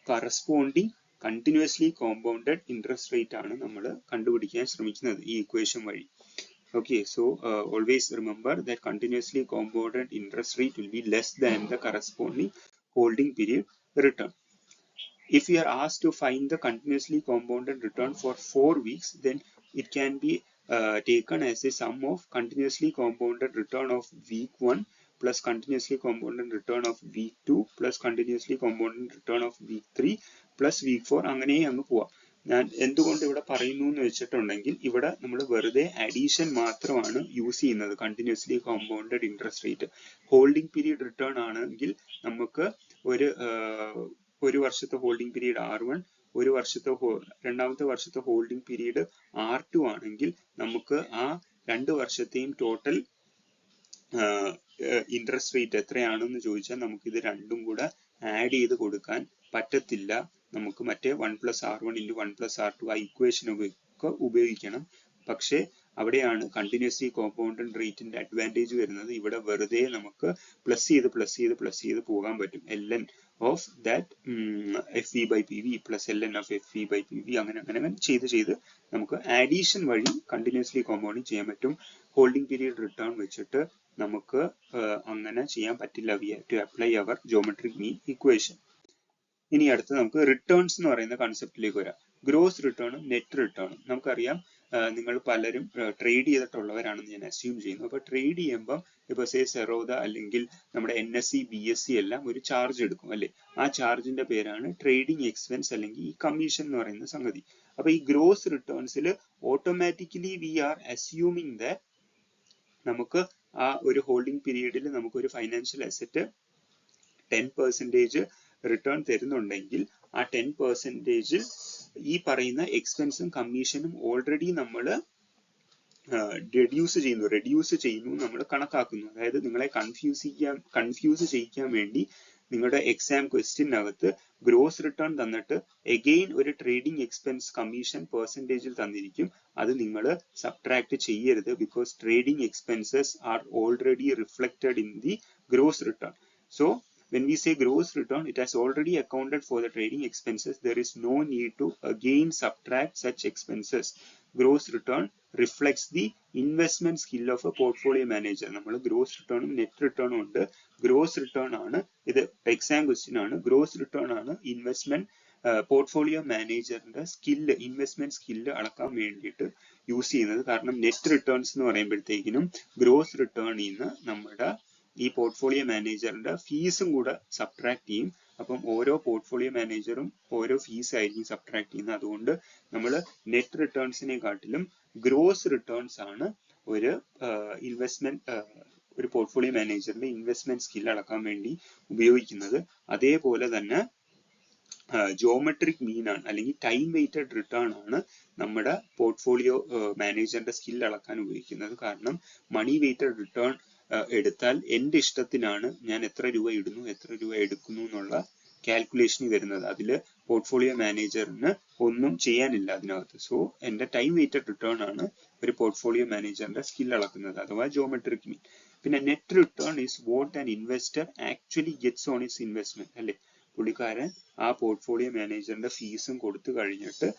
corresponding continuously compounded interest rate ആണ് നമ്മൾ കണ്ടുപിടിക്കാൻ ശ്രമിക്കുന്നത് ഈ ഇക്വേഷൻ വഴി. Okay, so always remember that continuously compounded interest rate will be less than the corresponding holding period return. If you are asked to find the continuously compounded return for 4 weeks, then it can be taken as a sum of continuously compounded return of week 1 plus continuously compounded return of week 2 plus continuously compounded return of week 3 plus week 4. അങ്ങനെ അങ്ങ് പോവാം. ഞാൻ എന്തുകൊണ്ട് ഇവിടെ പറയുന്നു എന്ന് വെച്ചിട്ടുണ്ടെങ്കിൽ ഇവിടെ നമ്മൾ വെറുതെ അഡീഷൻ മാത്രമാണ് യൂസ് ചെയ്യുന്നത്. Continuously compounded interest rate holding period return ആണെങ്കിൽ നമുക്ക് ഒരു വർഷത്തെ ഹോൾഡിംഗ് പീരീഡ് R1, രണ്ടാമത്തെ വർഷത്തെ ഹോൾഡിംഗ് പീരീഡ് R2 ആണെങ്കിൽ നമുക്ക് ആ 2 വർഷത്തെയും ടോട്ടൽ ഇൻട്രസ്റ്റ് റേറ്റ് എത്രയാണെന്ന് ചോദിച്ചാൽ നമുക്ക് ഇത് രണ്ടും കൂടെ ആഡ് ചെയ്ത് കൊടുക്കാൻ പറ്റത്തില്ല. നമുക്ക് മറ്റേ 1 plus R1 into 1 plus R2 ആ ഇക്വേഷൻ ഒക്കെ ഉപയോഗിക്കണം. പക്ഷേ അവിടെയാണ് കണ്ടിന്യൂസ്ലി കോമ്പൗണ്ടഡ് റേറ്റിന്റെ അഡ്വാൻറ്റേജ് വരുന്നത്. ഇവിടെ വെറുതെ നമുക്ക് പ്ലസ് ചെയ്ത് പോകാൻ പറ്റും. LN of that FV/PV plus LN of FV/PV അങ്ങനെ ചെയ്ത് നമുക്ക് ആഡീഷൻ വഴി കണ്ടിന്യൂസ്ലി കോമ്പൗണ്ടിങ് ചെയ്യാൻ പറ്റും. ഹോൾഡിംഗ് പീരീഡ് റിട്ടേൺ വെച്ചിട്ട് നമുക്ക് അങ്ങനെ ചെയ്യാൻ പറ്റില്ല. We have to apply our geometric mean equation. ഇനി അടുത്ത് നമുക്ക് റിട്ടേൺസ് എന്ന് പറയുന്ന കൺസെപ്റ്റിലേക്ക് വരാം. ഗ്രോസ് റിട്ടേണും നെറ്റ് റിട്ടേണും നമുക്കറിയാം. നിങ്ങൾ പലരും ട്രേഡ് ചെയ്തിട്ടുള്ളവരാണെന്ന് ഞാൻ അസ്യൂം ചെയ്യുന്നു. അപ്പൊ ട്രേഡ് ചെയ്യുമ്പം ഇപ്പൊ സെറോദ അല്ലെങ്കിൽ നമ്മുടെ NSE BSE എല്ലാം ഒരു ചാർജ് എടുക്കും അല്ലെ. ആ ചാർജിന്റെ പേരാണ് ട്രേഡിംഗ് എക്സ്പെൻസ് അല്ലെങ്കിൽ ഈ കമ്മീഷൻ എന്ന് പറയുന്ന സംഗതി. അപ്പൊ ഈ ഗ്രോസ് റിട്ടേൺസിൽ automatically we are assuming that നമുക്ക് ആ ഒരു ഹോൾഡിംഗ് പീരീഡിൽ നമുക്ക് ഒരു ഫൈനാൻഷ്യൽ അസറ്റ് 10% റിട്ടേൺ തരുന്നുണ്ടെങ്കിൽ ആ 10% ഈ പറയുന്ന എക്സ്പെൻസും കമ്മീഷനും ഓൾറെഡി നമ്മൾ റെഡ്യൂസ് ചെയ്യുന്നു നമ്മൾ കണക്കാക്കുന്നു. അതായത് നിങ്ങളെ കൺഫ്യൂസ് ചെയ്യിക്കാൻ വേണ്ടി നിങ്ങളുടെ എക്സാം ക്വസ്റ്റ്യനകത്ത് ഗ്രോസ് റിട്ടേൺ തന്നിട്ട് എഗെയിൻ ഒരു ട്രേഡിംഗ് എക്സ്പെൻസ് കമ്മീഷൻ പെർസെൻറ്റേജിൽ തന്നിരിക്കും. അത് നിങ്ങൾ സബ്ട്രാക്ട് ചെയ്യരുത്. Because trading expenses are already reflected in the gross return. So when we say gross return, it has already accounted for the trading expenses. There is no need to again subtract such expenses. Gross return reflects the investment skill of a portfolio manager. നമ്മൾ ഗ്രോസ് റിട്ടേണും നെറ്റ് റിട്ടേണും ഉണ്ട്. ഗ്രോസ് റിട്ടേൺ ആണ് ഇത് എക്സാം ക്വസ്റ്റ്യൻ ആണ്. ഗ്രോസ് റിട്ടേൺ ആണ് ഇൻവെസ്റ്റ്മെന്റ് പോർട്ട്ഫോളിയോ മാനേജറിന്റെ ഇൻവെസ്റ്റ്മെന്റ് സ്കില്ല് അളക്കാൻ വേണ്ടിയിട്ട് യൂസ് ചെയ്യുന്നത്. കാരണം നെറ്റ് റിട്ടേൺസ് എന്ന് പറയുമ്പോഴത്തേക്കിനും ഗ്രോസ് റിട്ടേണിൽ നിന്ന് നമ്മുടെ ഈ പോർട്ട്ഫോളിയോ മാനേജറിന്റെ ഫീസും കൂടെ സബ്ട്രാക്ട് ചെയ്യും. അപ്പം ഓരോ പോർട്ട്ഫോളിയോ മാനേജറും ഓരോ ഫീസ് ആയിരിക്കും സബ്ട്രാക്ട് ചെയ്യുന്നത്. അതുകൊണ്ട് നമ്മൾ നെറ്റ് റിട്ടേൺസിനെക്കാട്ടിലും ഗ്രോസ് റിട്ടേൺസ് ആണ് ഒരു ഒരു പോർട്ട്ഫോളിയോ മാനേജറിന്റെ ഇൻവെസ്റ്റ്മെന്റ് സ്കിൽ അളക്കാൻ വേണ്ടി ഉപയോഗിക്കുന്നത്. അതേപോലെ തന്നെ ജോമെട്രിക് മീൻ ആണ് അല്ലെങ്കിൽ ടൈം വെയ്റ്റഡ് റിട്ടേൺ ആണ് നമ്മുടെ പോർട്ട്ഫോളിയോ മാനേജറിന്റെ സ്കിൽ അളക്കാൻ ഉപയോഗിക്കുന്നത്. കാരണം മണി വെയ്റ്റഡ് റിട്ടേൺ എടുത്താൽ എന്റെ ഇഷ്ടത്തിനാണ് ഞാൻ എത്ര രൂപ ഇടുന്നു എത്ര രൂപ എടുക്കുന്നു എന്നുള്ള കാൽക്കുലേഷനിൽ വരുന്നത്. അതില് പോർട്ട്ഫോളിയോ മാനേജറിന് ഒന്നും ചെയ്യാനില്ല അതിനകത്ത്. സോ എന്റെ ടൈം വെയ്റ്റഡ് റിട്ടേൺ ആണ് ഒരു പോർട്ട്ഫോളിയോ മാനേജറിന്റെ സ്കിൽ അളക്കുന്നത്, അഥവാ ജോമെട്രിക് മീൻ. പിന്നെ net return is what an investor actually gets on its investment അല്ലെ. പുള്ളിക്കാരൻ ആ പോർട്ട്ഫോളിയോ മാനേജറിന്റെ ഫീസും കൊടുത്തു കഴിഞ്ഞിട്ട്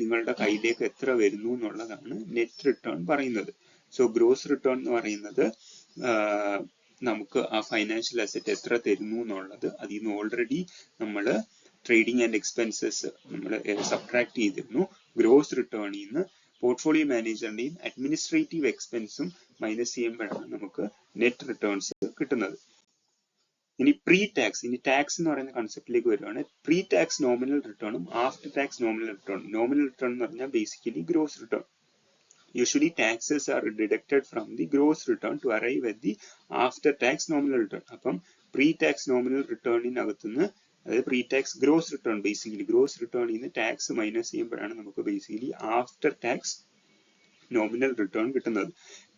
നിങ്ങളുടെ കയ്യിലേക്ക് എത്ര വരുന്നു എന്നുള്ളതാണ് നെറ്റ് റിട്ടേൺ പറയുന്നത്. സോ ഗ്രോസ് റിട്ടേൺ എന്ന് പറയുന്നത് നമുക്ക് ആ ഫൈനാൻഷ്യൽ അസറ്റ് എത്ര തരുന്നു എന്നുള്ളത് അതിൽ നിന്ന് ഓൾറെഡി നമ്മൾ ട്രേഡിംഗ് ആൻഡ് എക്സ്പെൻസസ് നമ്മൾ സബ്ട്രാക്ട് ചെയ്തിരുന്നു. ഗ്രോസ് റിട്ടേണിൽ നിന്ന് പോർട്ട്ഫോളിയോ മാനേജറിന്റെയും അഡ്മിനിസ്ട്രേറ്റീവ് എക്സ്പെൻസും മൈനസ് ചെയ്യുമ്പോഴാണ് നമുക്ക് നെറ്റ് റിട്ടേൺസ് കിട്ടുന്നത്. ഇനി ടാക്സ് എന്ന് പറയുന്ന കൺസെപ്റ്റിലേക്ക് വരുവാണ്. പ്രീ ടാക്സ് നോമിനൽ റിട്ടേണും ആഫ്റ്റർ ടാക്സ് നോമിനൽ റിട്ടേണും. നോമിനൽ റിട്ടേൺ എന്ന് പറഞ്ഞാൽ basically gross return. Usually taxes are deducted from the gross return to arrive at the after tax nominal return. അപ്പം പ്രീ ടാക്സ് നോമിനൽ റിട്ടേണിനകത്തുനിന്ന്, അതായത് pre tax gross return, basically gross റിട്ടേണിൽ നിന്ന് ടാക്സ് മൈനസ് ചെയ്യുമ്പോഴാണ് നമുക്ക് basically after tax nominal return കിട്ടുന്നത്.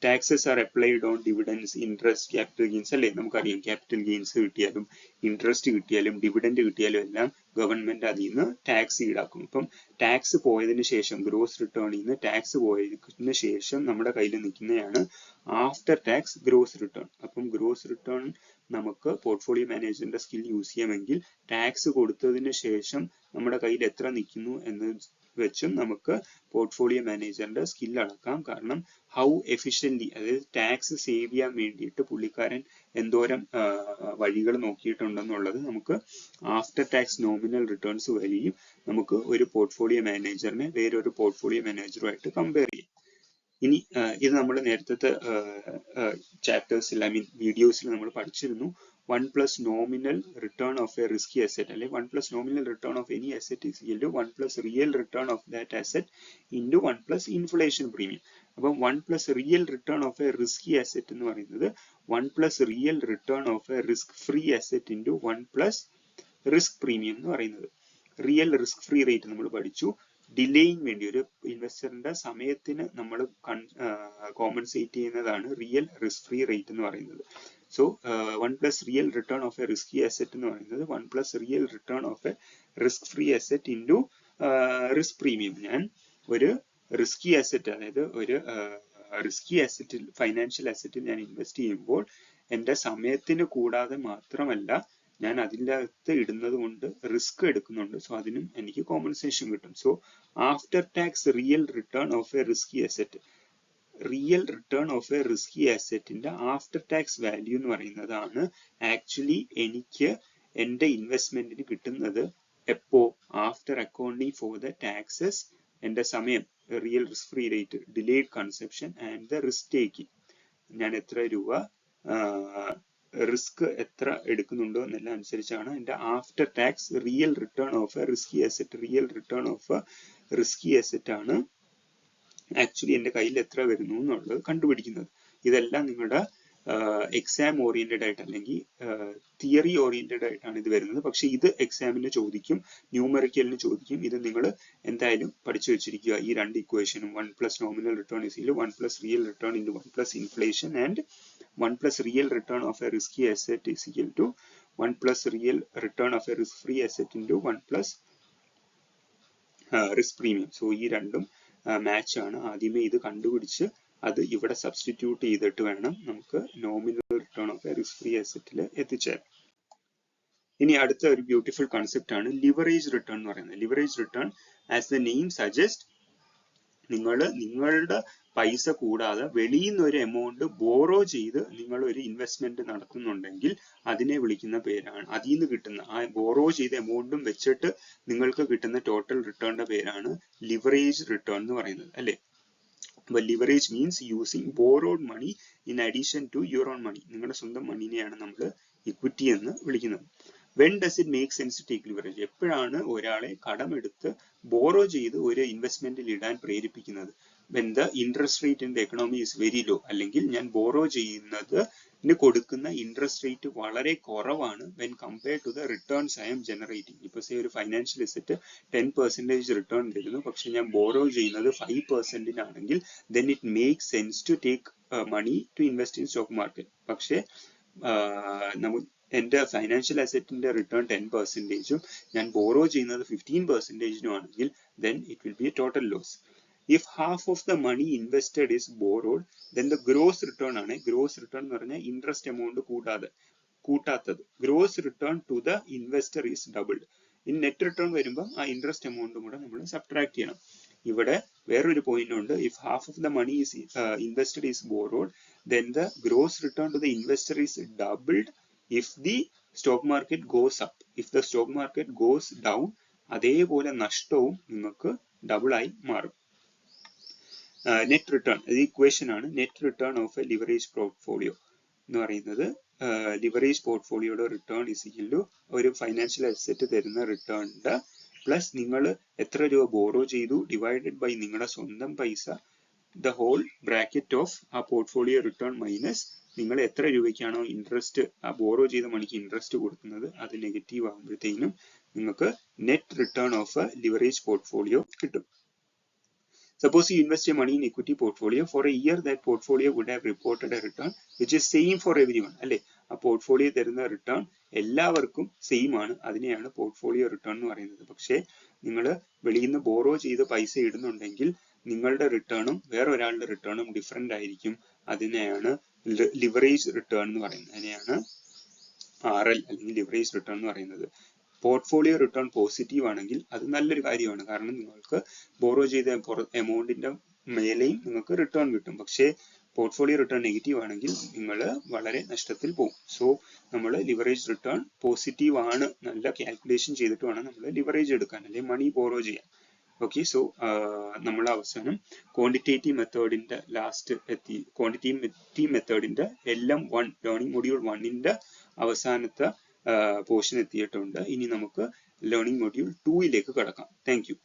Taxes are applied on dividends, interest, capital gains അല്ലേ? നമുക്കറിയാം ക്യാപിറ്റൽ ഗെയിൻസ് കിട്ടിയാലും ഇൻട്രസ്റ്റ് കിട്ടിയാലും ഡിവിഡൻഡ് കിട്ടിയാലും എല്ലാം ഗവൺമെന്റ് അതിൽ നിന്ന് ടാക്സ് ഈടാക്കും. ഇപ്പം ടാക്സ് പോയതിനു ശേഷം ഗ്രോസ് റിട്ടേണിൽ നിന്ന് ടാക്സ് പോയതിനു ശേഷം നമ്മുടെ കയ്യിൽ നിൽക്കുന്നതാണ് ആഫ്റ്റർ ടാക്സ് ഗ്രോസ് റിട്ടേൺ. അപ്പം ഗ്രോസ് റിട്ടേൺ നമുക്ക് പോർട്ട്ഫോളിയോ മാനേജറിന്റെ സ്കിൽ യൂസ് ചെയ്യാമെങ്കിൽ ടാക്സ് കൊടുത്തതിന് ശേഷം നമ്മുടെ കയ്യിൽ എത്ര നിൽക്കുന്നു എന്ന് വെച്ചും നമുക്ക് പോർട്ട്ഫോളിയോ മാനേജറിന്റെ സ്കിൽ അളക്കാം. കാരണം ഹൗ എഫിഷ്യന്റ്ലി, അതായത് ടാക്സ് സേവ് ചെയ്യാൻ വേണ്ടിയിട്ട് പുള്ളിക്കാരൻ എന്തോരം വഴികൾ നോക്കിയിട്ടുണ്ടെന്നുള്ളത് നമുക്ക് ആഫ്റ്റർ ടാക്സ് നോമിനൽ റിട്ടേൺസ് വഴിയും നമുക്ക് ഒരു പോർട്ട്ഫോളിയോ മാനേജറിനെ വേറൊരു പോർട്ട്ഫോളിയോ മാനേജറുമായിട്ട് കമ്പയർ ചെയ്യാം. ഇനി ഇത് നമ്മൾ നേരത്തെ ചാപ്റ്റേഴ്സിൽ, ഐ മീൻ വീഡിയോസിൽ നമ്മൾ പഠിച്ചിരുന്നു. 1 plus nominal return of a risky asset, അല്ലെ 1 plus nominal return of any asset is equal to 1 plus real return of that asset into 1 plus inflation premium. അപ്പം 1 plus real return of a risky asset എന്ന് പറയുന്നത് 1 plus real return of a risk free asset into 1 plus risk premium എന്ന് പറയുന്നത്. റിയൽ റിസ്ക് ഫ്രീ റേറ്റ് നമ്മൾ പഠിച്ചു. ഡിലേയിങ് വേണ്ടി, ഒരു ഇൻവെസ്റ്ററിന്റെ സമയത്തിന് നമ്മൾ കോമ്പൻസേറ്റ് ചെയ്യുന്നതാണ് റിയൽ റിസ്ക് ഫ്രീ റേറ്റ് എന്ന് പറയുന്നത്. So 1 plus real return of a risky asset എന്ന് പറയുന്നത് 1 plus real return of a risk free asset into risk premium. ഞാൻ ഒരു റിസ്കി അസറ്റ്, അതായത് ഒരു റിസ്കി അസറ്റിൽ, ഫൈനാൻഷ്യൽ അസറ്റിൽ ഞാൻ ഇൻവെസ്റ്റ് ചെയ്യുമ്പോൾ എൻ്റെ സമയത്തിന് കൂടാതെ മാത്രമല്ല ഞാൻ അതിൻ്റെ അകത്ത് ഇടുന്നത് കൊണ്ട് റിസ്ക് എടുക്കുന്നുണ്ട്. സോ അതിനും എനിക്ക് കോമ്പൻസേഷൻ കിട്ടും. So after tax real return of a risky asset, real return of a risky അസറ്റിന്റെ ആഫ്റ്റർ ടാക്സ് വാല്യൂ എന്ന് പറയുന്നതാണ് ആക്ച്വലി എനിക്ക് എൻ്റെ ഇൻവെസ്റ്റ്മെന്റിന് കിട്ടുന്നത്. എപ്പോ? After accounting for the taxes, എൻ്റെ സമയം, real risk free rate, delayed conception and the risk taking. ഞാൻ എത്ര രൂപ റിസ്ക് എത്ര എടുക്കുന്നുണ്ടോ എന്നെല്ലാം അനുസരിച്ചാണ് എൻ്റെ after tax real return of a risky asset. Real return of a risky asset ആണ് ആക്ച്വലി എൻ്റെ കയ്യിൽ എത്ര വരുന്നു എന്നുള്ളത് കണ്ടുപിടിക്കുന്നത്. ഇതെല്ലാം നിങ്ങളുടെ എക്സാം ഓറിയന്റഡ് ആയിട്ട് അല്ലെങ്കിൽ തിയറി ഓറിയന്റഡ് ആയിട്ടാണ് ഇത് വരുന്നത്. പക്ഷെ ഇത് എക്സാമിന് ചോദിക്കും, ന്യൂമറിക്കലിന് ചോദിക്കും. ഇത് നിങ്ങൾ എന്തായാലും പഠിച്ചു വെച്ചിരിക്കുക. ഈ രണ്ട് ഇക്വേഷനും 1 plus nominal return is equal to 1 plus real return into 1 plus inflation and 1 plus real return of a risky asset is equal to 1 plus real return of a risk free asset into 1 plus risk premium. So ഈ രണ്ടും മാച്ച് ആണ്. ആദ്യമേ ഇത് കണ്ടുപിടിച്ച് അത് ഇവിടെ സബ്സ്റ്റിറ്റ്യൂട്ട് ചെയ്തിട്ട് വേണം നമുക്ക് nominal return of a risk free അസറ്റിൽ എത്തിച്ചേരാൻ. ഇനി അടുത്ത ഒരു ബ്യൂട്ടിഫുൾ കൺസെപ്റ്റ് ആണ് ലിവറേജ് റിട്ടേൺ എന്ന് പറയുന്നത്. Leverage return as the name suggest, നിങ്ങളുടെ പൈസ കൂടാതെ വെളിയിൽ നിന്ന് ഒരു എമൗണ്ട് ബോറോ ചെയ്ത് നിങ്ങൾ ഒരു ഇൻവെസ്റ്റ്മെന്റ് നടത്തുന്നുണ്ടെങ്കിൽ അതിനെ വിളിക്കുന്ന പേരാണ്, അതിൽ നിന്ന് കിട്ടുന്ന ആ ബോറോ ചെയ്ത എമൗണ്ടും വെച്ചിട്ട് നിങ്ങൾക്ക് കിട്ടുന്ന ടോട്ടൽ റിട്ടേണിന്റെ പേരാണ് ലിവറേജ് റിട്ടേൺ എന്ന് പറയുന്നത്, അല്ലെ? അപ്പൊ leverage means using borrowed money in addition to your own money. നിങ്ങളുടെ സ്വന്തം മണിനെയാണ് നമ്മൾ ഇക്വിറ്റി എന്ന് വിളിക്കുന്നത്. When does it make sense to take leverage? എപ്പോഴാണ് ഒരാളെ കടമെടുത്ത് ബോറോ ചെയ്ത് ഒരു ഇൻവെസ്റ്റ്മെന്റിൽ ഇടാൻ പ്രേരിപ്പിക്കുന്നത്? When the interest rate in the economy is very low, അല്ലെങ്കിൽ ഞാൻ ബോറോ ചെയ്യുന്നതിന് കൊടുക്കുന്ന ഇൻട്രസ്റ്റ് റേറ്റ് വളരെ കുറവാണ് when compare to the returns I'm generating. ഇപ്പൊ സേ ഒരു ഫൈനാൻഷ്യൽ അസറ്റ് 10% റിട്ടേൺ തരുന്നു, പക്ഷെ ഞാൻ ബോറോ ചെയ്യുന്നത് 5%-നാണെങ്കിൽ then it makes sense to take money to invest in stock market. പക്ഷെ എന്റെ ഫൈനാൻഷ്യൽ അസറ്റിന്റെ റിട്ടേൺ 10%-ഉം ഞാൻ ബോറോ ചെയ്യുന്നത് 15%-നും ആണെങ്കിൽ then it will be a total loss. If half of the money invested is borrowed, then the gross return ആണ്. ഗ്രോസ് റിട്ടേൺ എന്ന് പറഞ്ഞാൽ ഇൻട്രസ്റ്റ് എമൗണ്ട് കൂട്ടാത്തത്. Gross return to the investor is doubled. ഇനി നെറ്റ് റിട്ടേൺ വരുമ്പോൾ ആ ഇൻട്രസ്റ്റ് എമൗണ്ടും കൂടെ നമ്മൾ സബ്ട്രാക്ട് ചെയ്യണം. ഇവിടെ വേറൊരു പോയിന്റ് ഉണ്ട്. If half of the money is invested is borrowed, then the gross return to the investor is doubled if the stock market goes up. If the stock market goes down, അതേപോലെ നഷ്ടവും നിങ്ങൾക്ക് ഡബിൾ ആയി മാറും. നെറ്റ് റിട്ടേൺ, ഇത് ഇക്വേഷൻ ആണ്. Net return of a leverage portfolio എന്ന് പറയുന്നത് ലിവറേജ് പോർട്ട്ഫോളിയോയുടെ റിട്ടേൺ ഇസ് ഈക്വൽ ടു ഒരു ഫൈനാൻഷ്യൽ അസറ്റ് തരുന്ന റിട്ടേണിന്റെ പ്ലസ് നിങ്ങൾ എത്ര രൂപ ബോറോ ചെയ്തു ഡിവൈഡഡ് ബൈ നിങ്ങളുടെ സ്വന്തം പൈസ, the whole bracket of a portfolio return minus നിങ്ങൾ എത്ര രൂപയ്ക്കാണോ ഇൻട്രസ്റ്റ് ബോറോ ചെയ്ത മണിക്ക് ഇൻട്രസ്റ്റ് കൊടുക്കുന്നത് അത് നെഗറ്റീവ് ആകുമ്പോഴത്തേനും നിങ്ങൾക്ക് net return of a leverage portfolio കിട്ടും. Suppose you invest your money in equity portfolio for a year, that portfolio would have reported a return which is same for everyone. അല്ലെ, ആ പോർട്ട്ഫോളിയോ തരുന്ന റിട്ടേൺ എല്ലാവർക്കും സെയിം ആണ്. അതിനെയാണ് പോർട്ട്ഫോളിയോ റിട്ടേൺ എന്ന് പറയുന്നത്. പക്ഷേ നിങ്ങൾ വെളിയിൽ നിന്ന് ബോറോ ചെയ്ത് പൈസ ഇടുന്നുണ്ടെങ്കിൽ നിങ്ങളുടെ റിട്ടേണും വേറെ ഒരാളുടെ റിട്ടേണും ഡിഫറെന്റ് ആയിരിക്കും. അതിനെയാണ് ലിവറേജ് റിട്ടേൺ എന്ന് പറയുന്നത്. അതിനെയാണ് RL അല്ലെങ്കിൽ ലിവറേജ് റിട്ടേൺ എന്ന് പറയുന്നത്. പോർട്ട്ഫോളിയോ റിട്ടേൺ പോസിറ്റീവ് ആണെങ്കിൽ അത് നല്ലൊരു കാര്യമാണ്. കാരണം നിങ്ങൾക്ക് ബോറോ ചെയ്ത എമൗണ്ടിന്റെ മേലെയും നിങ്ങൾക്ക് റിട്ടേൺ കിട്ടും. പക്ഷേ പോർട്ട്ഫോളിയോ റിട്ടേൺ നെഗറ്റീവ് ആണെങ്കിൽ നിങ്ങൾ വളരെ നഷ്ടത്തിൽ പോകും. സോ നമ്മൾ ലിവറേജ് റിട്ടേൺ പോസിറ്റീവ് ആണ്, നല്ല കാൽക്കുലേഷൻ ചെയ്തിട്ട് വേണം നമ്മൾ ലിവറേജ് എടുക്കാൻ, അല്ലെങ്കിൽ മണി ബോറോ ചെയ്യാൻ. ഓക്കെ, സോ നമ്മൾ അവസാനം ക്വാണ്ടിറ്റേറ്റീവ് മെത്തേഡിന്റെ ലാസ്റ്റ് എത്തി. ക്വാണ്ടിറ്റേറ്റീവ് മെത്തേഡിന്റെ LM1 ലേണിംഗ് മൊഡ്യൂൾ 1ന്റെ അവസാനത്തെ പോർഷൻ എത്തിയിട്ടുണ്ട്. ഇനി നമുക്ക് ലേണിംഗ് മൊഡ്യൂൾ 2ലേക്ക് കടക്കാം. Thank you.